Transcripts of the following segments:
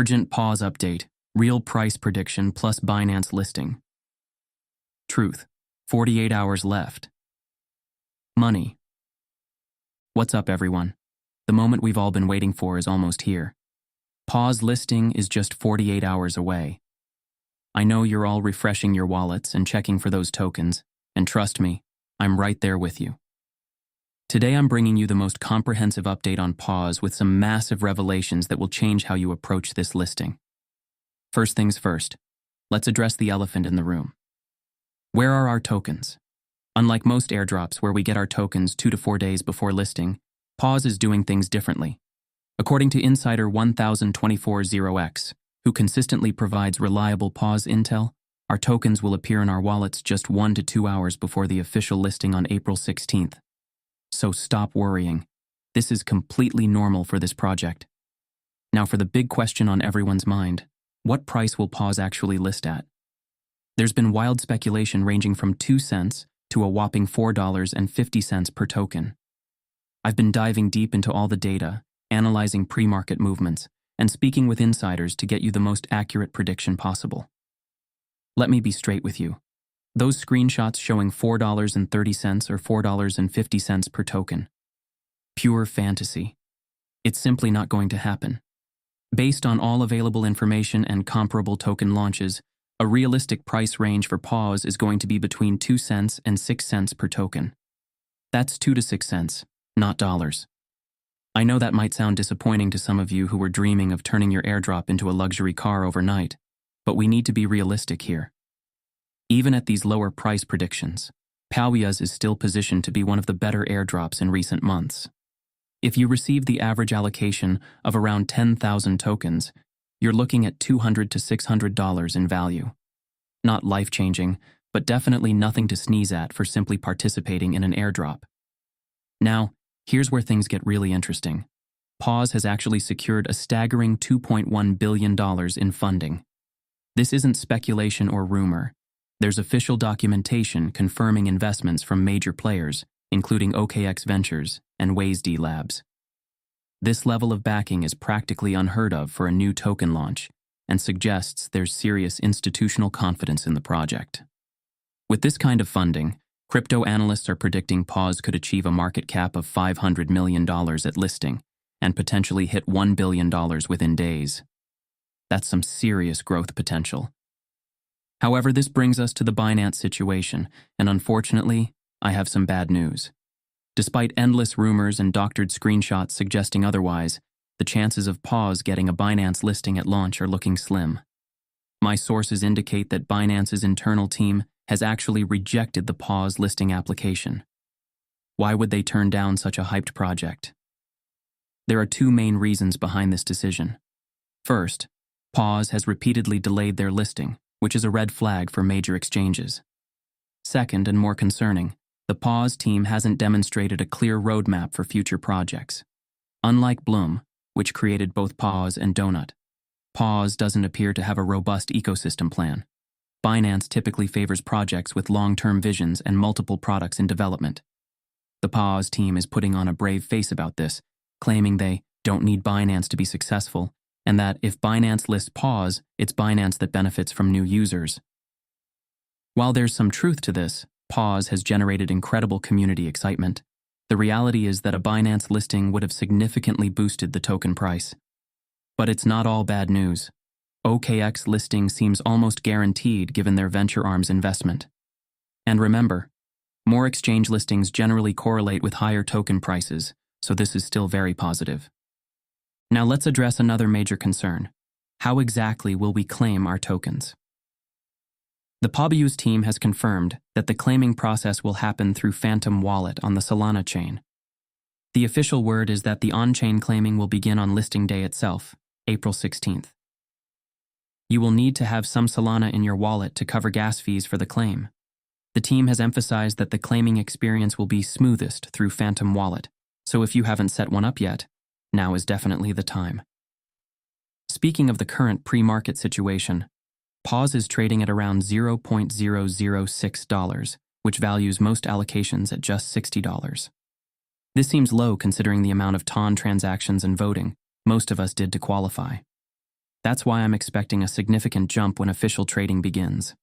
Urgent PAWS update. Real price prediction plus Binance listing. Truth. 48 hours left. Money. What's up, everyone? The moment we've all been waiting for is almost here. PAWS listing is just 48 hours away. I know you're all refreshing your wallets and checking for those tokens, and trust me, I'm right there with you. Today I'm bringing you the most comprehensive update on PAWS with some massive revelations that will change how you approach this listing. First things first, let's address the elephant in the room. Where are our tokens? Unlike most airdrops where we get our tokens 2 to 4 days before listing, PAWS is doing things differently. According to Insider 1024-0x, who consistently provides reliable PAWS intel, our tokens will appear in our wallets just 1 to 2 hours before the official listing on April 16th. So stop worrying. This is completely normal for this project. Now for the big question on everyone's mind, what price will PAWS actually list at? There's been wild speculation ranging from 2 cents to a whopping $4.50 per token. I've been diving deep into all the data, analyzing pre-market movements, and speaking with insiders to get you the most accurate prediction possible. Let me be straight with you. Those screenshots showing $4.30 or $4.50 per token. Pure fantasy. It's simply not going to happen. Based on all available information and comparable token launches, a realistic price range for PAWS is going to be between 2 cents and 6 cents per token. That's 2 to 6 cents, not dollars. I know that might sound disappointing to some of you who were dreaming of turning your airdrop into a luxury car overnight, but we need to be realistic here. Even at these lower price predictions, PAWS is still positioned to be one of the better airdrops in recent months. If you receive the average allocation of around 10,000 tokens, you're looking at $200 to $600 in value. Not life-changing, but definitely nothing to sneeze at for simply participating in an airdrop. Now, here's where things get really interesting. PAWS has actually secured a staggering $2.1 billion in funding. This isn't speculation or rumor. There's official documentation confirming investments from major players, including OKX Ventures and WazeD Labs. This level of backing is practically unheard of for a new token launch and suggests there's serious institutional confidence in the project. With this kind of funding, crypto analysts are predicting PAWS could achieve a market cap of $500 million at listing and potentially hit $1 billion within days. That's some serious growth potential. However, this brings us to the Binance situation, and unfortunately, I have some bad news. Despite endless rumors and doctored screenshots suggesting otherwise, the chances of PAWS getting a Binance listing at launch are looking slim. My sources indicate that Binance's internal team has actually rejected the PAWS listing application. Why would they turn down such a hyped project? There are 2 main reasons behind this decision. First, PAWS has repeatedly delayed their listing, which is a red flag for major exchanges. Second, and more concerning, the PAWS team hasn't demonstrated a clear roadmap for future projects. Unlike Bloom, which created both PAWS and Donut, PAWS doesn't appear to have a robust ecosystem plan. Binance typically favors projects with long-term visions and multiple products in development. The PAWS team is putting on a brave face about this, claiming they don't need Binance to be successful, and that if Binance lists PAWS, it's Binance that benefits from new users. While there's some truth to this, PAWS has generated incredible community excitement. The reality is that a Binance listing would have significantly boosted the token price. But it's not all bad news. OKX listing seems almost guaranteed given their venture arm's investment. And remember, more exchange listings generally correlate with higher token prices, so this is still very positive. Now let's address another major concern. How exactly will we claim our tokens? The PAWS team has confirmed that the claiming process will happen through Phantom Wallet on the Solana chain. The official word is that the on-chain claiming will begin on listing day itself, April 16th. You will need to have some Solana in your wallet to cover gas fees for the claim. The team has emphasized that the claiming experience will be smoothest through Phantom Wallet, so if you haven't set one up yet, now is definitely the time. Speaking of the current pre-market situation, PAWS is trading at around $0.006, which values most allocations at just $60. This seems low considering the amount of TON transactions and voting most of us did to qualify. That's why I'm expecting a significant jump when official trading begins,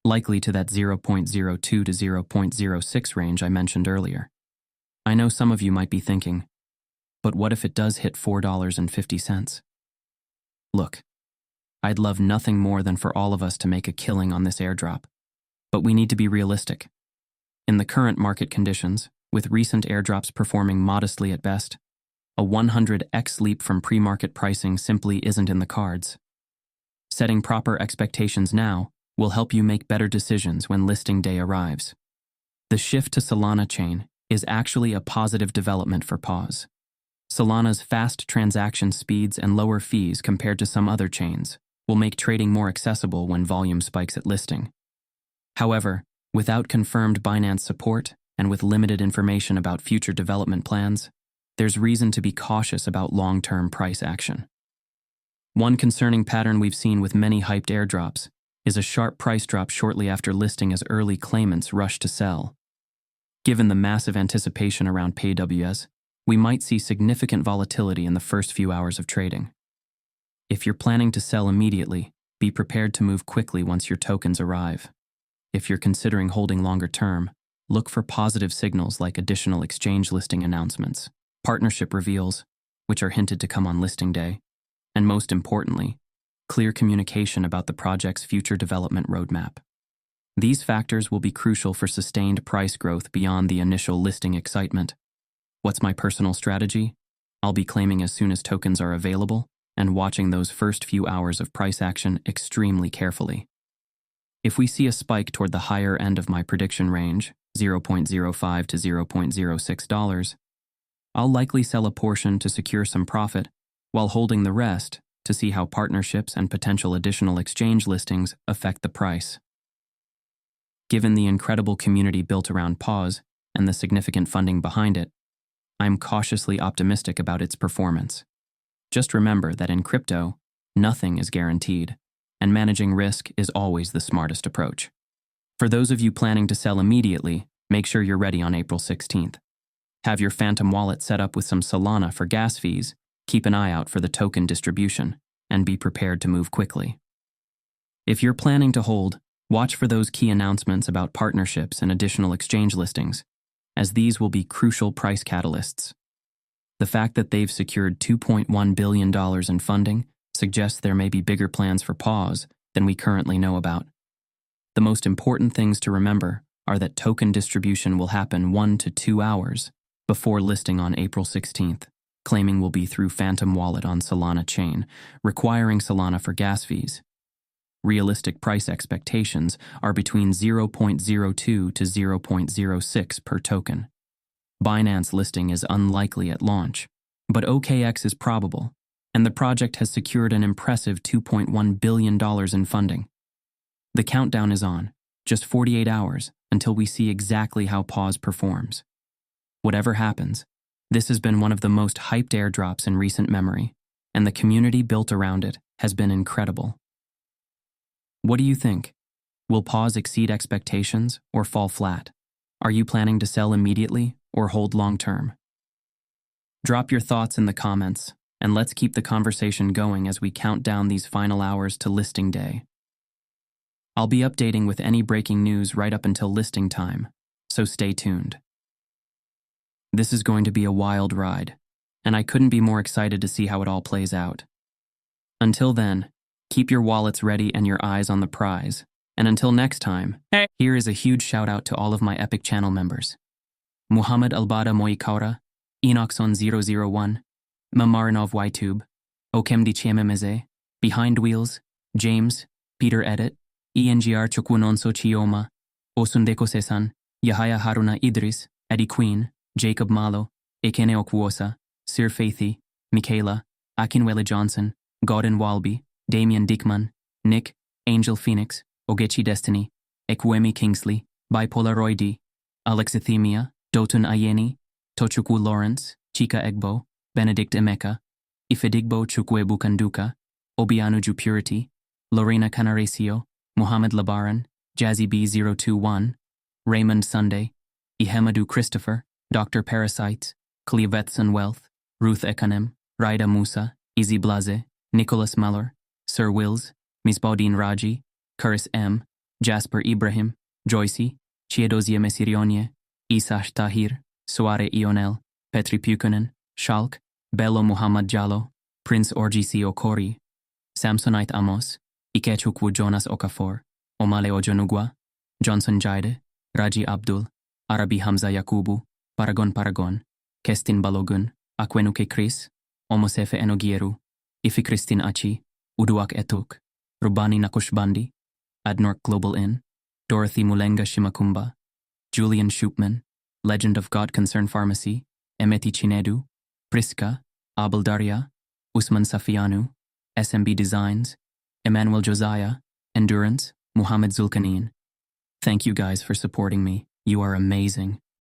likely to that 0.02 to 0.06 range I mentioned earlier. I know some of you might be thinking, but what if it does hit $4.50? Look, I'd love nothing more than for all of us to make a killing on this airdrop, but we need to be realistic. In the current market conditions, with recent airdrops performing modestly at best, a 100x leap from pre-market pricing simply isn't in the cards. Setting proper expectations now will help you make better decisions when listing day arrives. The shift to Solana chain is actually a positive development for PAWS. Solana's fast transaction speeds and lower fees compared to some other chains will make trading more accessible when volume spikes at listing. However, without confirmed Binance support and with limited information about future development plans, there's reason to be cautious about long-term price action. One concerning pattern we've seen with many hyped airdrops is a sharp price drop shortly after listing as early claimants rush to sell. Given the massive anticipation around PAWS, we might see significant volatility in the first few hours of trading. If you're planning to sell immediately, be prepared to move quickly once your tokens arrive. If you're considering holding longer term, look for positive signals like additional exchange listing announcements, partnership reveals, which are hinted to come on listing day, and most importantly, clear communication about the project's future development roadmap. These factors will be crucial for sustained price growth beyond the initial listing excitement. What's my personal strategy? I'll be claiming as soon as tokens are available and watching those first few hours of price action extremely carefully. If we see a spike toward the higher end of my prediction range, $0.05 to $0.06, I'll likely sell a portion to secure some profit while holding the rest to see how partnerships and potential additional exchange listings affect the price. Given the incredible community built around PAWS and the significant funding behind it, I'm cautiously optimistic about its performance. Just remember that in crypto, nothing is guaranteed, and managing risk is always the smartest approach. For those of you planning to sell immediately, make sure you're ready on April 16th. Have your Phantom wallet set up with some Solana for gas fees, keep an eye out for the token distribution, and be prepared to move quickly. If you're planning to hold, watch for those key announcements about partnerships and additional exchange listings, as these will be crucial price catalysts. The fact that they've secured $2.1 billion in funding suggests there may be bigger plans for PAWS than we currently know about. The most important things to remember are that token distribution will happen 1 to 2 hours before listing on April 16th. Claiming will be through Phantom Wallet on Solana chain, requiring Solana for gas fees. Realistic price expectations are between 0.02 to 0.06 per token. Binance listing is unlikely at launch, but OKX is probable, and the project has secured an impressive $2.1 billion in funding. The countdown is on, just 48 hours until we see exactly how PAWS performs. Whatever happens, this has been one of the most hyped airdrops in recent memory, and the community built around it has been incredible. What do you think? Will PAWS exceed expectations or fall flat? Are you planning to sell immediately or hold long-term? Drop your thoughts in the comments, and let's keep the conversation going as we count down these final hours to listing day. I'll be updating with any breaking news right up until listing time, so stay tuned. This is going to be a wild ride, and I couldn't be more excited to see how it all plays out. Until then, keep your wallets ready and your eyes on the prize. And until next time, here is a huge shout out to all of my Epic channel members. Muhammad Albada Moikaura, Enoxon001, Mamarinov YTube, Okemdi Chiememeze, Behind Wheels, James, Peter Edit, ENGR Chukwunonso Chioma, Osundeko Sesan, Yahaya Haruna Idris, Eddie Queen, Jacob Malo, Ekene Okwuosa, Sir Faithy, Michaela, Akinwele Johnson, Gordon Walby, Damian Dickman, Nick, Angel Phoenix, Ogechi Destiny, Ekwemi Kingsley, Bipolar Roydi, Alexithemia, Dotun Ayeni, Tochukwu Lawrence, Chika Egbo, Benedict Emeka, Ifedigbo Chukwebu Kanduka, Obianuju Purity, Lorena Canaresio, Muhammad Labaran, Jazzy B021, Raymond Sunday, Ihemadu Christopher, Dr. Parasites, Clevetson Wealth, Ruth Ekanem, Raida Musa, Izzy Blaze, Nicholas Muller, Sir Wills, Misbaudin Raji, Curris M, Jasper Ibrahim, Joycey, Chiedozia Mesirionye, Isash Tahir, Soare Ionel, Petri Pukunen, Shalk, Bello Muhammad Jallo, Prince Orgisi Okori, Samsonite Amos, Ikechukwu Jonas Okafor, Omale Ojonugwa, Johnson Jaide, Raji Abdul, Arabi Hamza Yakubu, Paragon, Kestin Balogun, Akwenuke Chris, Omosefe Enogieru, Ifi Christine Achi, Uduak Etuk, Rubani Nakushbandi, Adnork Global Inn, Dorothy Mulenga Shimakumba, Julian Shupman, Legend of God Concern Pharmacy, Emeti Chinedu, Priska, Abel Daria, Usman Safianu, SMB Designs, Emmanuel Josiah, Endurance, Muhammad Zulkarnain. Thank you guys for supporting me. You are amazing.